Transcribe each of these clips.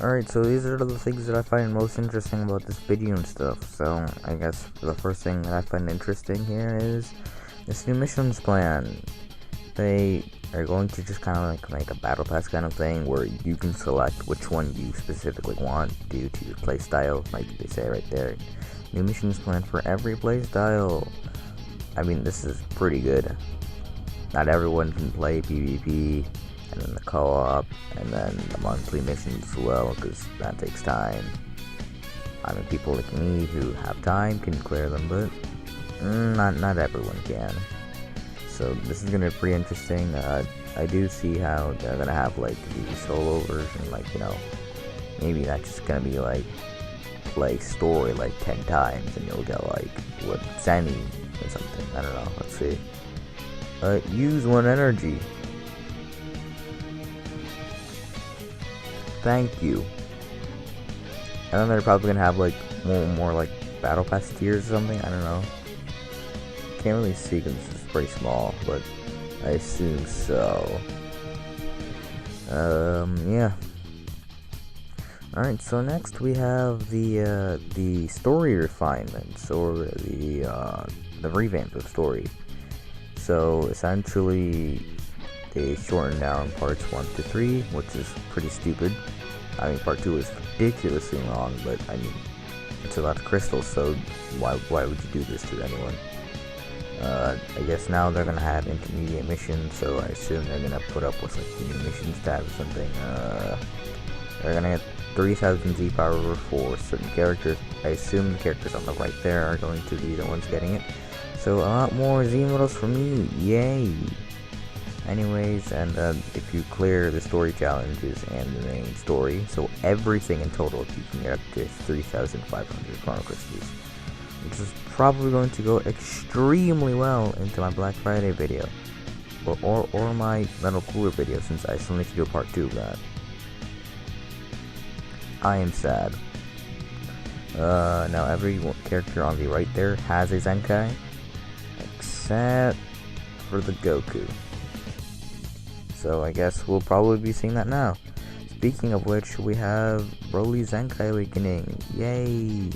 Alright, so these are the things that I find most interesting about this video and stuff. So, I guess the first thing that I find interesting here is this new missions plan. They are going to just kind of like make a battle pass kind of thing where you can select which one you specifically want due to your playstyle, like they say right there. New missions plan for every playstyle. I mean, this is pretty good. Not everyone can play PvP, and then the co-op, and then the monthly missions as well, because that takes time. I mean, people like me who have time can clear them, but not everyone can. So this is gonna be pretty interesting. I do see how they're gonna have like the solo version, like, you know, maybe not just gonna be like play story like 10 times and you'll get like what Sunny or something. I don't know. Let's see. Use 1 energy. Thank you. And then they're probably gonna have like more like battle pass tiers or something. I don't know. Can't really see because this is pretty small, but I assume so. Yeah. Alright, so next we have the story refinements, or the revamp of story. So essentially, they shortened down parts 1 to 3, which is pretty stupid. I mean, part 2 is ridiculously long, but I mean, it's a lot of crystals, so why would you do this to anyone? I guess now they're gonna have intermediate missions, so I assume they're gonna put up with like the new missions tab or something. They're gonna get 3,000 Z power for certain characters. I assume the characters on the right there are going to be the ones getting it. So a lot more Z medals for me, yay! Anyways, and if you clear the story challenges and the main story, so everything in total, you can get up to 3,500 chrono crystals, which is probably going to go extremely well into my Black Friday video, or my Metal Cooler video, since I still need to do a part 2 of that. I am sad. Now every character on the right there has a Zenkai, except for the Goku. So I guess we'll probably be seeing that now. Speaking of which, we have Broly Zenkai Awakening. Yay!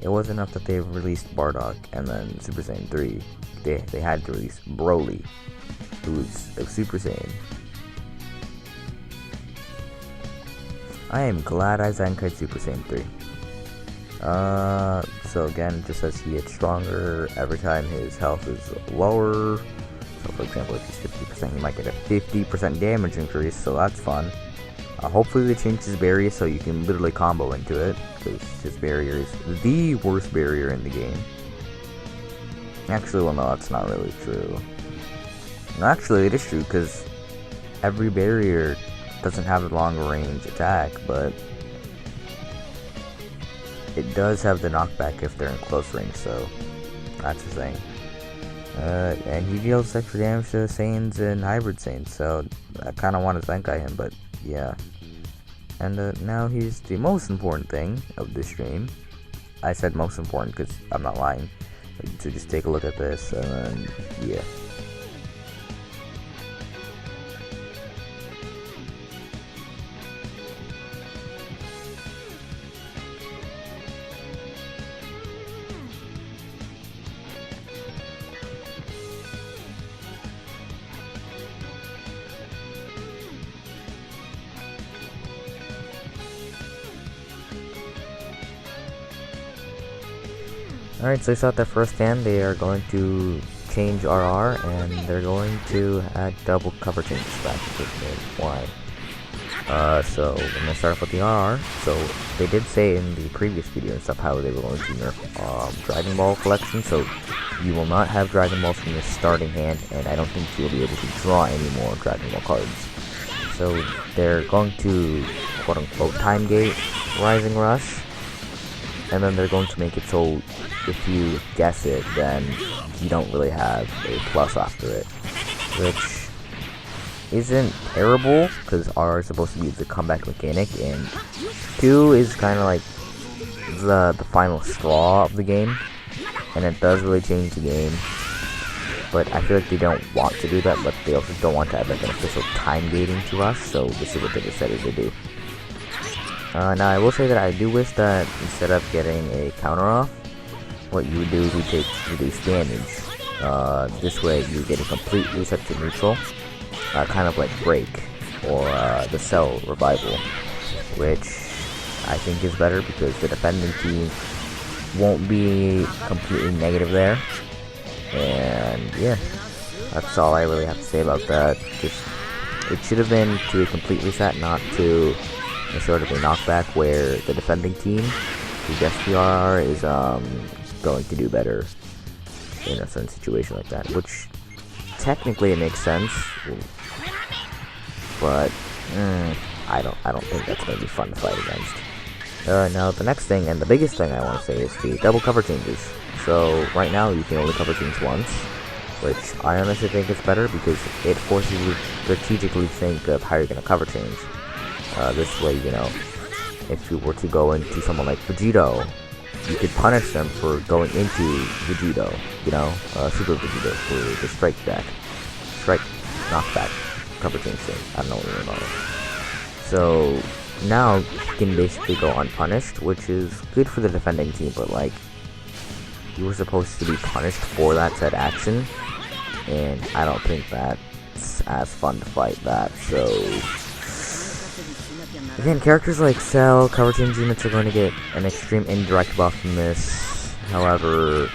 It wasn't enough that they released Bardock and then Super Saiyan 3. They had to release Broly, who's a Super Saiyan. I am glad I Zenkai Super Saiyan 3. So again, just as he gets stronger every time his health is lower. So for example, if he's 50%, he might get a 50% damage increase, so that's fun. Hopefully they change his barrier so you can literally combo into it, because his barrier is the worst barrier in the game. Actually, well, no, that's not really true. No, actually, it is true, because every barrier doesn't have a long range attack, but it does have the knockback if they're in close range, so that's the thing. And he deals extra damage to Saiyans and Hybrid Saiyans, so I kind of want to Zenkai him, but yeah. And now here's the most important thing of this stream. I said most important because I'm not lying. So just take a look at this, and yeah. Alright, so you saw at the first stand, they are going to change RR, and they're going to add double cover changes back to the game. Why? So I'm going to start off with the RR. So they did say in the previous video and stuff how they were going to nerf Dragon Ball collection, so you will not have Dragon Balls from your starting hand, and I don't think you'll be able to draw any more Dragon Ball cards. So they're going to, quote-unquote, time gate Rising Rush, and then they're going to make it so if you guess it, then you don't really have a plus after it, which isn't terrible, because R is supposed to be the comeback mechanic, and 2 is kind of like the final straw of the game, and it does really change the game, but I feel like they don't want to do that, but they also don't want to have like an official time gating to us, so this is what they decided to do. Now I will say that I do wish that instead of getting a counter off, what you would do is you take reduced damage. This way you get a complete reset to neutral, kind of like break or the cell revival, which I think is better because the defending team won't be completely negative there. And yeah, that's all I really have to say about that. Just it should have been to a complete reset, not to a sort of a knockback where the defending team, whose SPR is going to do better in a certain situation like that, which technically it makes sense, but I don't think that's going to be fun to fight against. Now the next thing, and the biggest thing I want to say, is the double cover changes. So right now you can only cover change once, which I honestly think is better because it forces you to strategically think of how you're going to cover change. This way, you know, if you were to go into someone like Vegito, you could punish them for going into Vegito, you know, Super Vegito for the strike knockback, cover change thing. I don't know what you mean about it. So now you can basically go unpunished, which is good for the defending team, but like, you were supposed to be punished for that said action, and I don't think that's as fun to fight that. So again, characters like Cell, cover change units are going to get an extreme indirect buff from this. However,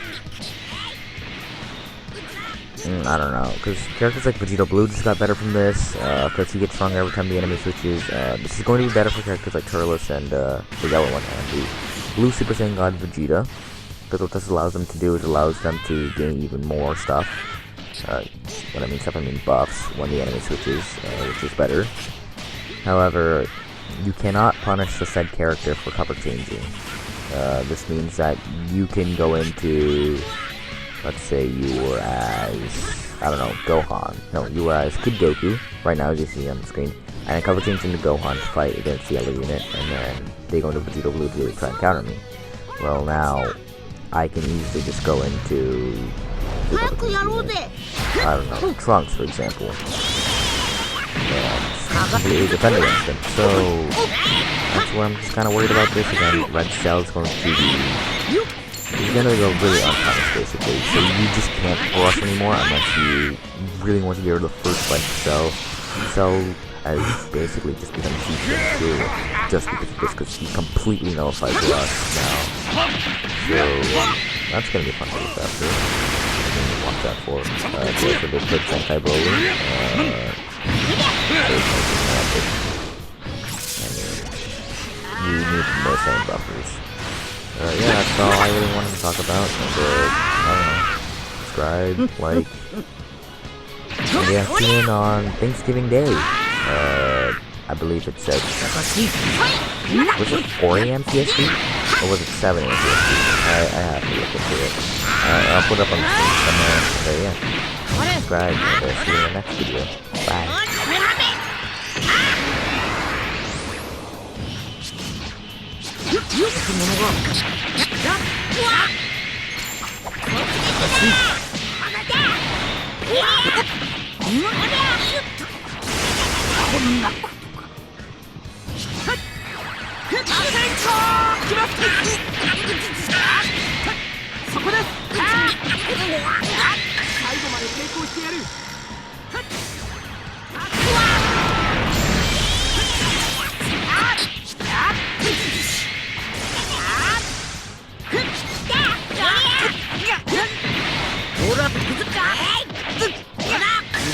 I don't know, because characters like Vegito Blue just got better from this, because he gets stronger every time the enemy switches. This is going to be better for characters like Turles and the yellow one, and the blue Super Saiyan God Vegeta, because what this allows them to do is allows them to gain even more stuff. When I mean stuff, I mean buffs when the enemy switches, which is better. However, you cannot punish the said character for cover changing. This means that you can go into, let's say you were as, I don't know, Gohan. No, you were as Kid Goku, right now as you see on the screen, and I cover change into Gohan to fight against the yellow unit, and then they go into Vegito Blue to try and counter me. Well, now I can easily just go into the cover change unit. I don't know, Trunks, for example, and completely defend against them. So that's where I'm just kind of worried about this. Again, Red Cell's going to be, he's gonna go really unpunished basically. So you just can't rush anymore unless you really want to get rid of the first fight. Cell has basically just become T2 just because of this, because he completely nullifies Rush now. So that's gonna be fun to look after. Watch out for. Go for the quick Senkai Broly. You need more same buffers. Yeah, that's all I really wanted to talk about. I don't know, subscribe, like, and yeah, tune in on Thanksgiving Day. I believe it said, was it 4 AM PST? Or was it 7 AM PST? I have to look into it. I'll put it up on the screen somewhere. So yeah, subscribe, and see you in the next video. Bye.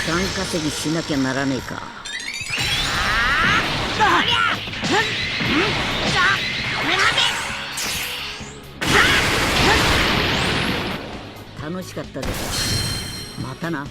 時間稼ぎしなきゃならねえか。楽しかったです。またな。